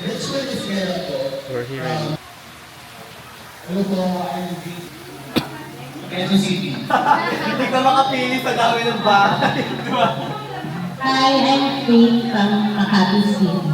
We're here in Hello po, I'm Quezon City. Hindi ka makapili sa dami ng bahay. Hi, I'm Faith from Makati City.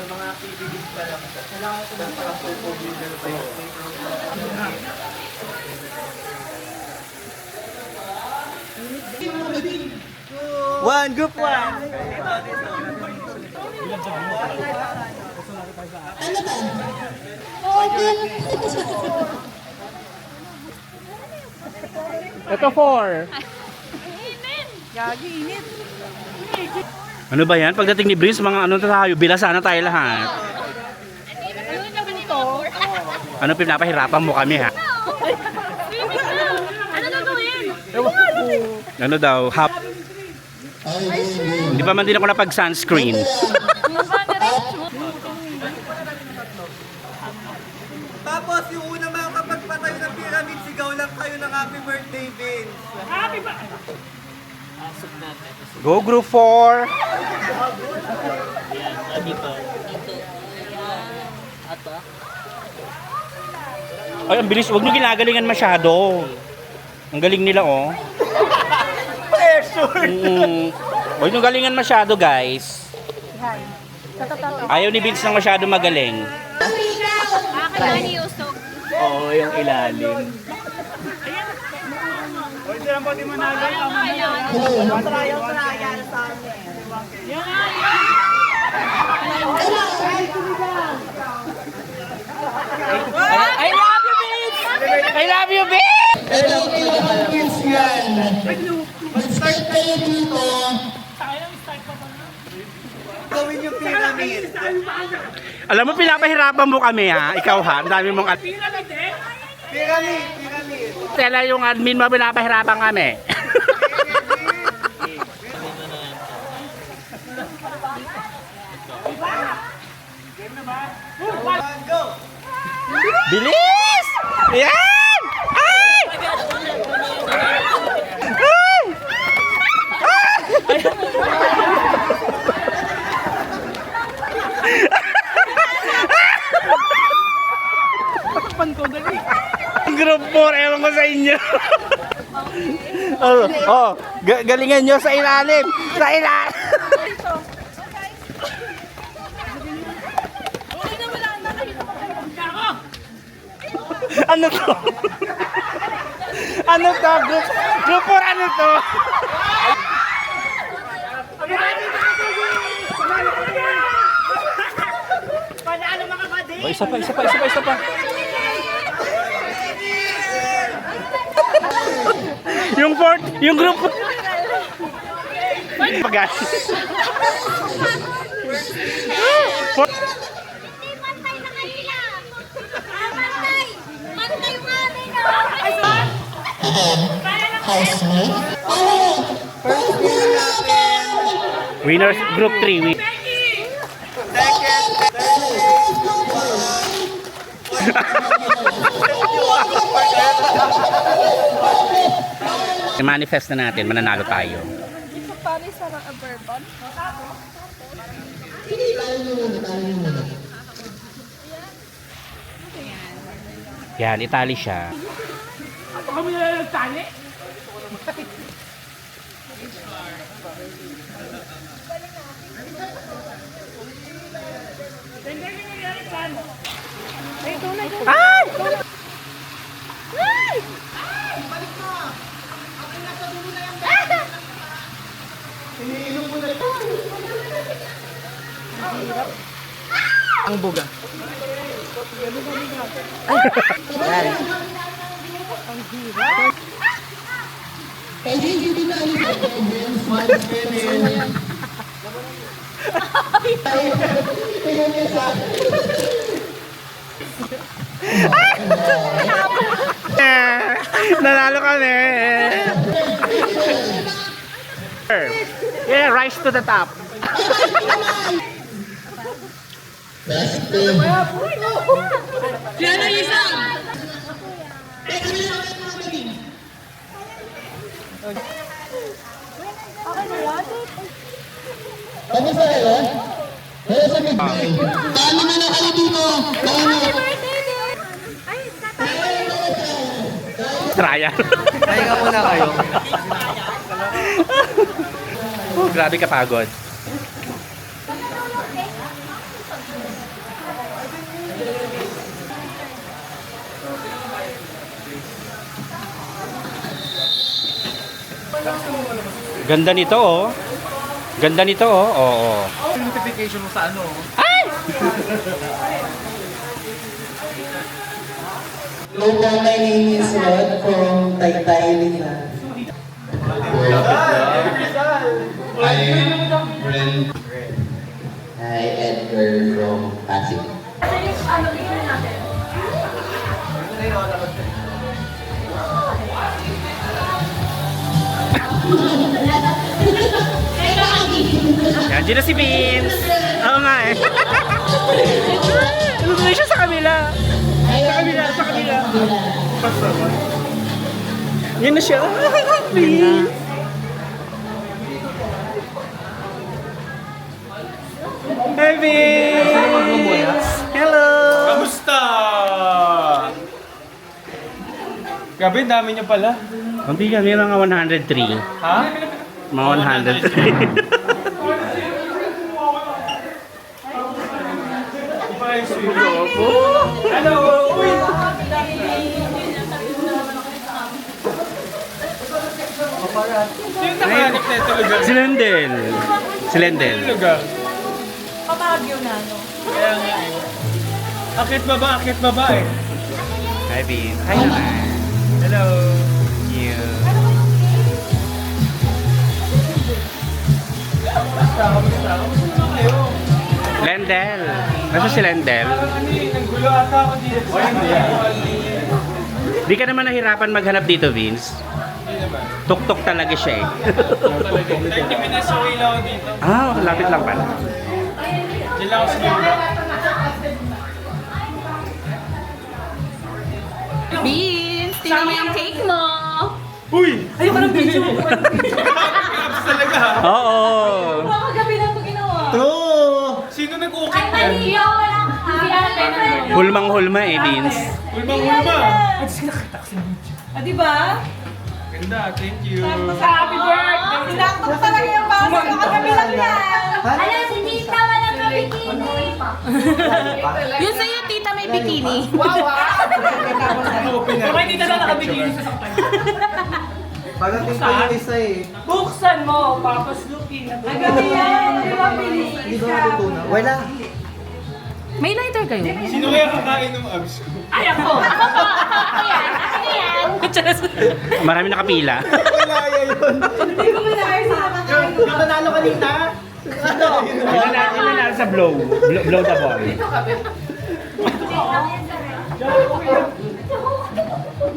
Mga activities pa lang. Kailangan ko ng para-social pa yun. One, group one. Ano ba? Okay. Ito 4. Ano ba yan? Pagdating ni Breeze, mga ano tayo, bilasan na tayo lahat. Ano pinapahirapan mo kami ha? Ano gagawin? Ano daw? Hindi pa man din ako napag-sunscreen. Tapos yung una mga kapagpatayo ng pyramid, sigaw lang kayo ng happy birthday, Vince. Happy birthday! Go group 4. Ay, ang bilis. Huwag nyo ginagalingan masyado. Ang galing nila, oh. Pressure! Huwag nyo galingan masyado, guys. Ayaw ni Vince nang masyado magaling. Kailangan ni Usog. Oo, yung ilalim. Hindi lang pati manalo. Trial sa amin. I love you, Vince! I love you, Vince! Mag-start kayo dito. Gawin yung pyramid. Alam mo, pinapahirapan mo kami, ha? Ikaw, ha? Ang dami mong... Pyramid. Tela yung admin mo, pinapahirapan kami. One, go! Bilis! Yan! Ay! Group 4, ewan ko sa inyo. Galingan nyo sa ilalim. Sa ilalim. Ano to? Ano to? Group 4, ano to? Oh, isa pa. Yung group. Pagas. Mantay na kanila. Mantay yung amin. Housemate. Winners group 3. I-manifest na natin, mananalo tayo. Pari sarang bourbon. Yan, itali siya. Kami na nagtali? Ay! Ang buga. Nanalo kami. Yeah, rise to the top. Testing. Okay na yan? Kami sa kayo? Hello sa midday. Paano na na kayo dito? Paano? Happy birthday, Dad! Ay, tatay! Trial. Pahinga muna kayo. Oh, grabe kapagod. Ganda nito oh. Ganda nito oh. Oo. Notification mo sa ano? Hello po, my name is Rod from Taytay, Lina. I'm Brent. Hi, Edgar from Pasig. Yan, dyan na si Vince. Oo nga eh. Tumutuloy siya sa kabila. Sa kabila. Yan na siya. Vince. Hi Vince. Hello. Kamusta? Gabi, dami niyo pala. Hindi yan, may mga 103. Ha? Mga 103. Hello! Uy! Sino nakahanap na ito lugar? Si Lendel. Si Lendel. Ano lugar? Papagyo na, no? Kaya nga eh. Akit baba eh. Hi Vince. Hi naman. Hello! You. Kamusta naman kayo? Lendel. Nasa si Lendel? Parang nanggulo ata ako dito. Di ka naman nahirapan maghanap dito, Vince. Tuk-tuk talaga siya eh. 30 minutes away lang ako dito. Ah, lapit lang pala. Diyan lang ako sa Lula. Vince, tingnan mo yung cake mo! Uy! Ayoko ng video! Abs talaga ha? Oo. Baka gabi lang ito ginawa. True! Sino nag-ukit yan? Iyo, walang Hulmang-hulma eh, Vince. Ulma-ulma! Ah, di ba? Ganda, thank you. Happy birthday! Sinakto talaga yung basa. Baka gabi lang yan. Alam, si Tita walang bikini. Yun sa'yo, Tita, may bikini. Wow, Open na. Bakit dito na nakabigay sa sakpan? Pagating ko yung isa eh. Buksan mo, Papa's looking. Ang gabi yan. Di ba, Pili? Hindi ko natutunan. Wala. May lighter kayo? Sino kaya kakain ng abs ko? Ay, ako! Ako yan. Ako yan. Marami nakapila. Wala yun. Hindi ko minayos sa kakakain. Yung nanalo kanina? Ilan na sa blow. Blow the ball.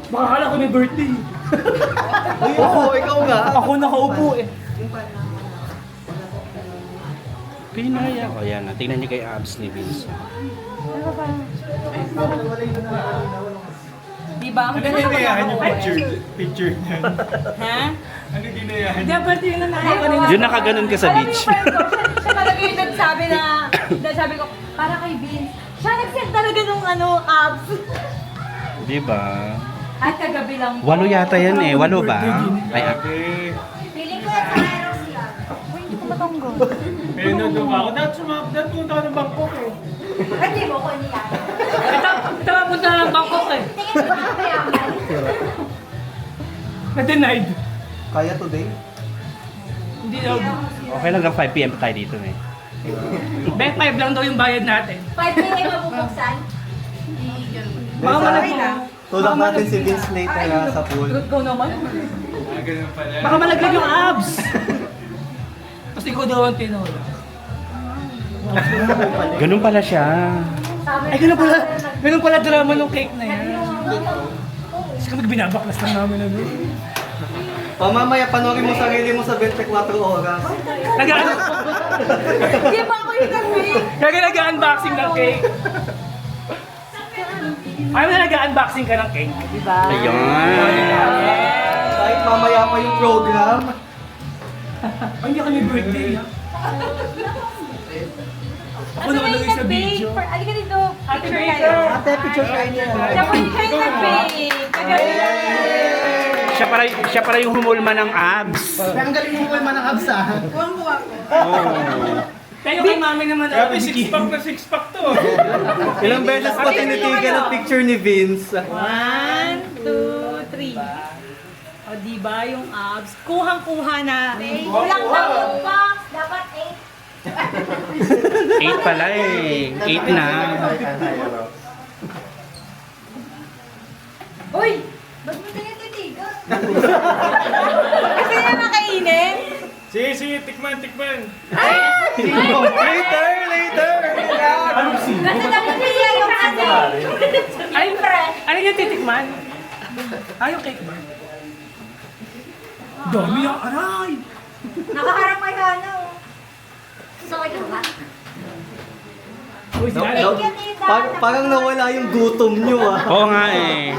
Baka kala ko may birthday. Oo, ikaw nga. Ako nakaupo eh. Pinay ako. Yan na. Tingnan niyo kay abs ni Vince. Di ba? Ang Ano ganda ginayahan yung picture niyan? Ha? Ano ginayahan Hindi, niyo? birthday yun na nanalo kanina. Yun nakaganon ka sa beach. Siya talaga yung nagsabi na, sabi ko, para kay Vince. Siya nag-set talaga nung abs. Di ba? At kagabi lang. 8 yata yan eh. 8 ba? Ay, Grabe. Feeling ko sa Aeros yan. Uy, hindi ko matanggo. Eh, nandun ako. Dahil punta ko ng Bangkok eh. Hindi mo ko niya. Ito mapunta na ng Bangkok eh. Tingin mo ba kayaman? Na-denied. Kaya today? Hindi daw. okay lang hanggang 5 PM pa tayo dito eh. Bet 5 lang daw yung bayad natin. 5 p.m. mabubuksan? Baka malaglag na. Tulak natin si Vince later na sa pool. Good ko naman. Ganun pala. Baka malaglag yung abs. Tapos ikaw daw ang tinola. Ganun pala siya. Ay, ganun pala drama ng cake na yan. Kasi kami binabaklas lang namin ano. Pamamaya, panoorin mo sarili mo sa 24 oras. Hindi ba ako yung cake? Kaya nag-unboxing ng cake. Ayaw na nag-unboxing ka ng cake. Diba? Ayun. Kahit mamaya pa yung program. Ay, hindi kami birthday. Ako Ano nakalagay sa video. Alika dito. Happy Picture birthday! tayo. Ate, picture kayo niya. Siya po yung kayo nag-bake. Siya pala yung humulma ng abs. Kaya ang galing mo naman ng abs ah. Oh. Kayo kay mami naman. Grabe, 6-pack na 6-pack to. Ilang beses pa tinitigan ang picture ni Vince. 1, 2, 3. O diba yung abs? Kuhang-kuha na. Kulang na yung box. Dapat 8 pala eh. 8 na. Uy! Ba't mo tinititigan? Kasi yan nakainin. Sige, tikman. Later! Kasi dapat niya yung ano. Ay, ano yung titikman? Ayaw cake ba? Dami yung aray! Nakaharap kay ano. So, ito ba? Uy, Thank you, tita. Parang nawala yung gutom nyo ah. Oo nga eh.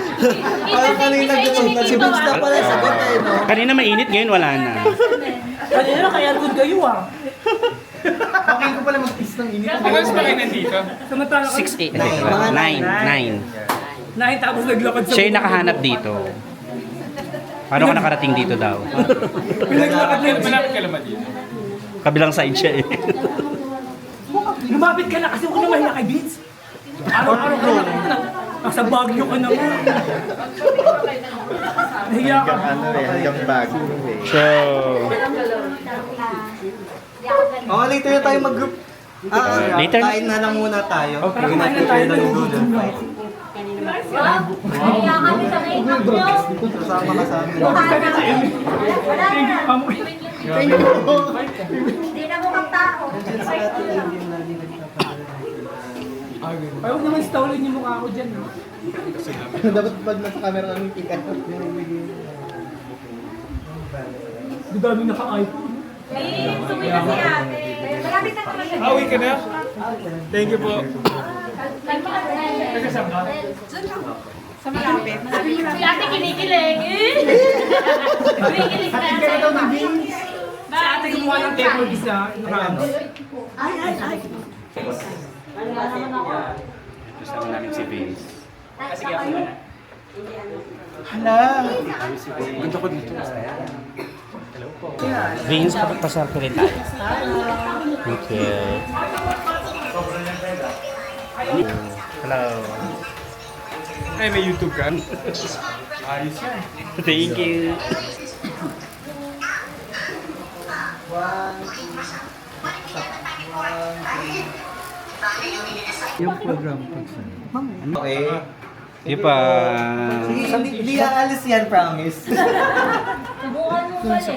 Parang kanina gutom na. Si Vince na pala sagot eh, no? Kanina mainit, ngayon wala na. Kanina kaya good kayo ah. Okay ko pala mag-is ng init. Mas ba kayo nandito? Samantala ka. 6, 8, 9. 9 tapos naglakad sa Siya yung nakahanap dito. Paano ka nakarating dito daw? Pinaglakad na yung malapit ka naman dito. Kabilang side siya eh. Lumapit ka na kasi huwag na mahiya kay Vince. Araw-araw ka na. Nasa Baguio ka na nga. Nahiya ka. So, Oh, later na tayo mag-group. Later na. Kain na lang muna tayo. Para kumain na tayo ng doodle. Kaya kami sa makeup nyo. Kasama ka sa amin. Wala na. Thank you. Hindi na mukhang tao. Ay, huwag naman stawlin yung mukha ko dyan. Ha? Dapat pag nasa camera namin tingnan. Di dami naka-iPhone. Sumay na si ate. Malapit na naman siya. Awi ka na? Thank you po. Sa malapit. Si ate kinikilig. Kinikilig na ate. Si ate gumawa ng table isa. Nakaano. gusto namin si Vince. Hala! Gusto ko dito. Vince, kapag pasal ko rin tayo. Thank you. Hello. Ay, may YouTube ka? Ayos yan. Thank you. Yung program ko. Okay. Di pa. Hindi aalis yan, promise. Subukan mo ulit.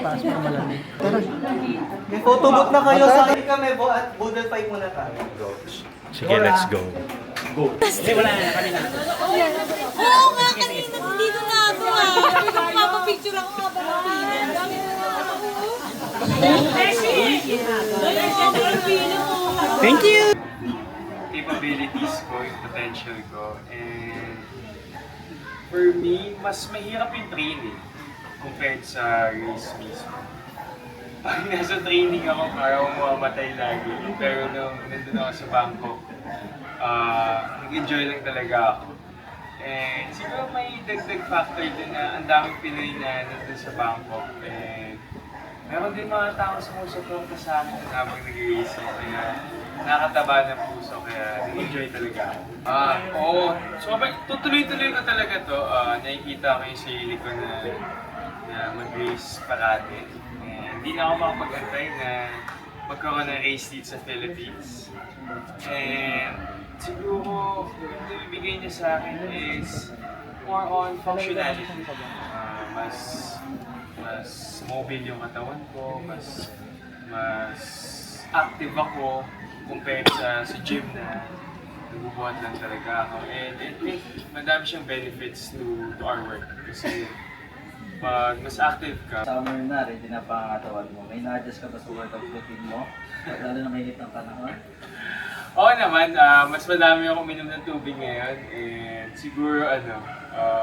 May photobooth na kayo sa akin kami at Boodle fight muna tayo. Sige, let's go. Oo nga, kanina dito na ako ah. Papapicture ako nga ba ng Thank you. Capabilities ko, yung potential ko, and for me, mas mahirap yung training compared sa race mismo. Pag nasa training ako, parang mamamatay lagi. Pero nung nandun ako sa Bangkok, nag-enjoy lang talaga ako. And siguro may dagdag factor din na ang daming Pinoy na nandun sa Bangkok. And meron din mga taong sumusuporta sa akin habang nag-race ako. Kaya nakakataba ng puso, kaya nag-enjoy talaga ako. Oo. So, tutuloy-tuloy ko talaga to. Nakikita ko yung sarili ko na mag-race parati. And hindi na ako makapag-antay na magkaroon ng race dito sa Philippines. And siguro, yung nabibigay niya sa akin is more on functionality. Mas mobile yung katawan ko, mas active ako compared sa gym na nagbubuhat lang talaga ako. And I think madami siyang benefits to our work. Kasi pag mas active ka. Summer na, ready na pangangatawan mo. May na-adjust ka ba sa workout routine mo? Lalo na may ng panahon. Oo naman, mas madami ako uminom ng tubig ngayon. And siguro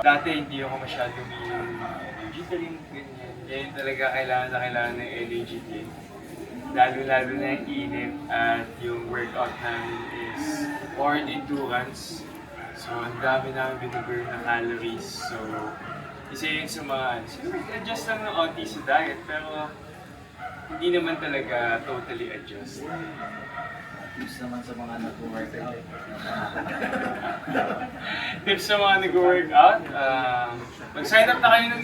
dati hindi ako masyado uminom ng energy drink, ganyan. Ngayon talaga kailangan ng energy drink. Lalo na yung init at yung workout namin is more endurance. So, ang dami namin binaburn na calories. So, isa yun sa mga, siguro adjust lang ng onti sa diet, pero hindi naman talaga totally adjust. Tips naman sa mga nag-workout. Tips sa mga nag-workout, mag-sign up na kayo ng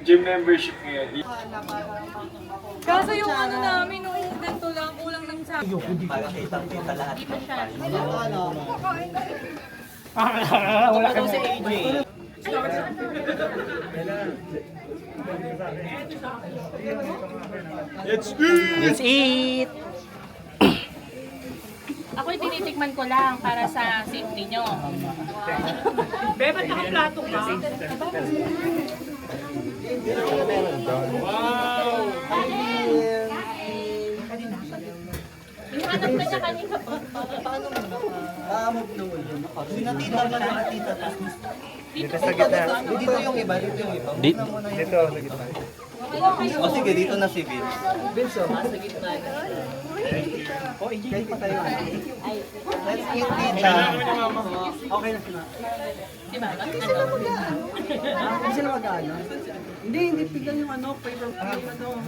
gym membership ngayon. Kaso yung ano namin, nung ganito lang, kulang lang sa... Para kitang-kita lahat. Wala ka si AJ. Let's eat! Ako'y tinitikman ko lang para sa safety nyo. Bebe, naka-plato ka. Hinahanap na niya kanina pa. Move na mo yun. Sinatita mo na nakatita. Dito sa gitna. Dito yung iba, dito yung iba. Dito. O sige, dito na si Vince. Vince, oh. Sa gitna. Oh, EJ pa tayo. Let's eat pizza. Okay na sila. Di ba? Hindi sila mag-ano. Hindi pigyan yung ano, paper gloves.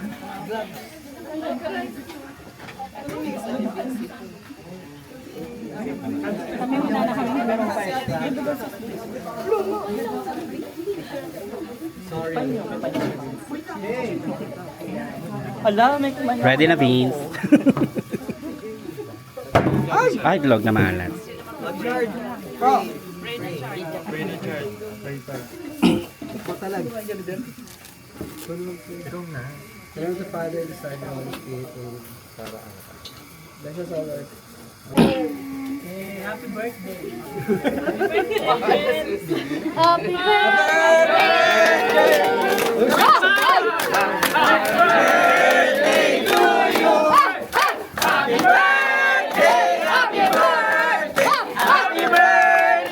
Ready na, Vince. Ay, vlog na malas. Mag-charge. Bro. Pero the Father, the Son, and the Holy Spirit, para bless us all, Lord. Happy birthday. Happy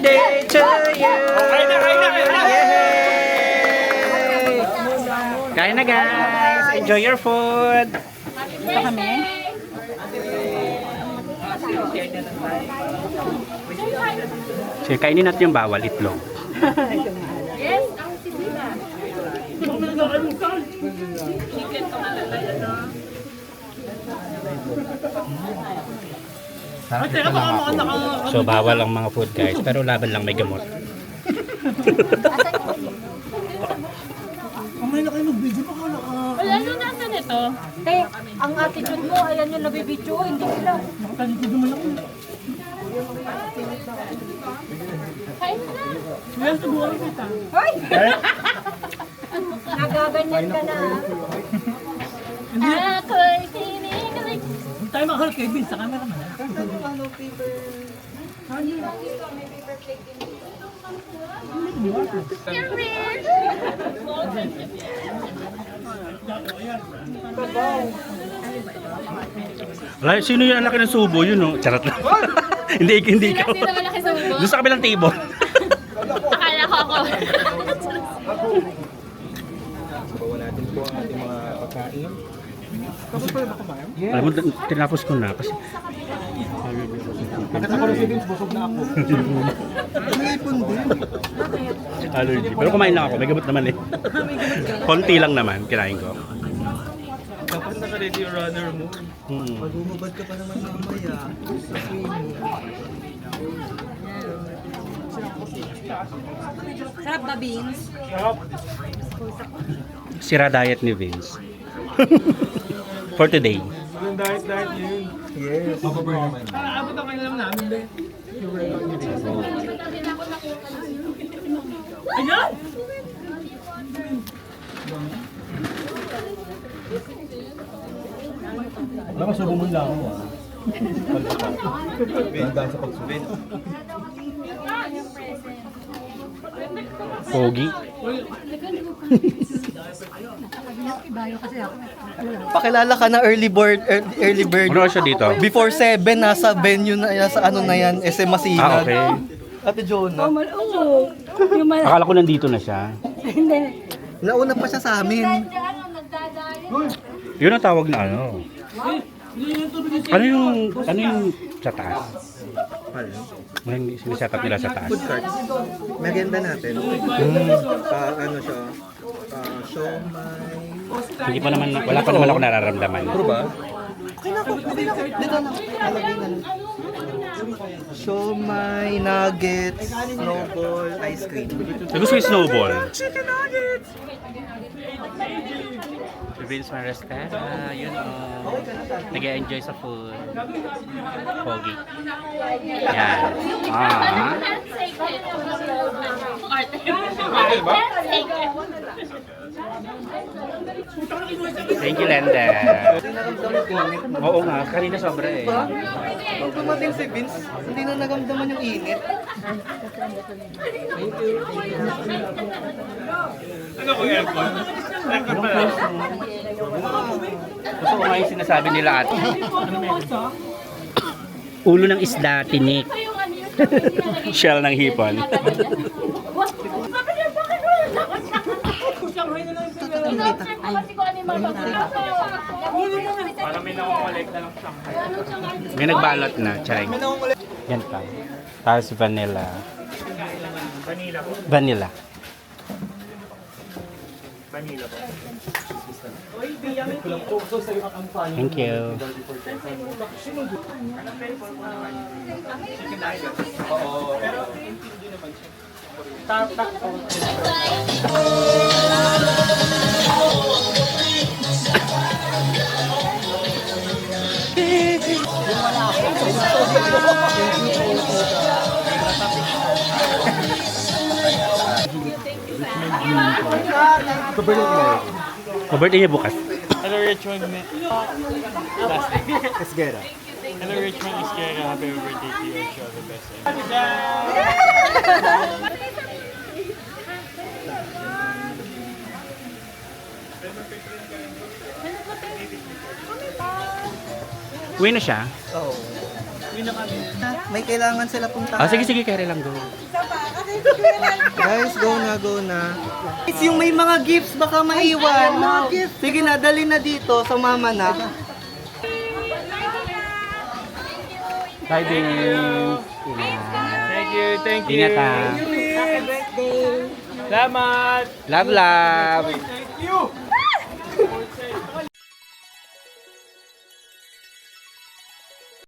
Day to you! Kain na, guys! Enjoy your food! Ito kami. Sige, kainin natin yung bawal itlog. Yes, ang sisina. Chicken to malalala, no? So, bawal ang mga food, guys. Pero laban lang may gamot. Kamay na kayo mag-video pa ka naka... Wala nung nasa nito. Ang attitude mo, ayan yung nabibidyo, hindi sila. Nakatalikod naman ako. Kain na. Kaya subukan kita. Hoy! Nagaganyan ka na. Ako'y kinikilig. Huwag tayo makaharap kay Vince sa camera man. You're rich. Wala, sino yung anak ng subo? Yun, no? Charot lang. hindi ikaw. Sino malaki sa ulo? Doon sa kabilang table. Akala ko ako. Wala din po ang ating mga pagkain. Alam mo, tinapos ko na kasi... Bakit ako rin si Vince, busog na ako. May ipon din. Allergy. Pero kumain lang ako, may gamot naman eh. Konti lang naman, kinain ko. Dapat naka-ready yung runner mo. Pag-umabad ka pa naman mamaya sa swimming. Sarap ba, Beans? Sira diet ni Vince. For today. Yung diet yun. Yes. Aabot ang kailangan namin din. Ayan! Baka subong lang ako. Hanggang sa pagsubin. Pogi. Pakilala ka na early bird. Ano siya dito? Before 7, nasa venue na, nasa ano na yan, SM Masinag. Ah, okay. Ate Jonah. Oo. Yung mal- Akala ko nandito na siya. Hindi. Nauna pa siya sa amin. Yun ang tawag na ano. Ano yung sa taas? Ano yung siniset up nila sa taas? Food cart. Merienda natin. Ano siya? Siomay. Hindi pa naman, wala pa naman ako nararamdaman. Ano ba? Dito na. Alagay na. Siomay, nuggets, snowball, ice cream. Gusto ko yung snowball. Chicken nuggets! Vince Marestera, yun nag-enjoy sa food. Pogi. Yan. Thank you, Lenda. Oo nga, kanina sobra eh. Pag dumating si Vince, hindi na nagamdaman yung init. Ano ko aircon? Aircon ba? Gusto ko nga yung sinasabi nila ate. Ulo ng isda, tinik. Shell ng hipon. Para may nakukolek na lang siyang May nagbalot na, charing. Yan pa. Tapos vanilla. vanilla po. Vanilla. Vanilla po. Thank you. Birthday niya bukas. Hello Richmond. Esguera. Hello Richmond Isquera. Happy birthday to you. Wish you all the best. Uwi na siya. Oo. May kailangan sila puntahan. Ah, sige, carry lang go. Guys, go na. Guys, yung may mga gifts baka maiwan. Sige na, dali na dito sa mama na. Bye, Vince. Thank you. Ingat ha. Salamat. Love, love. Thank you.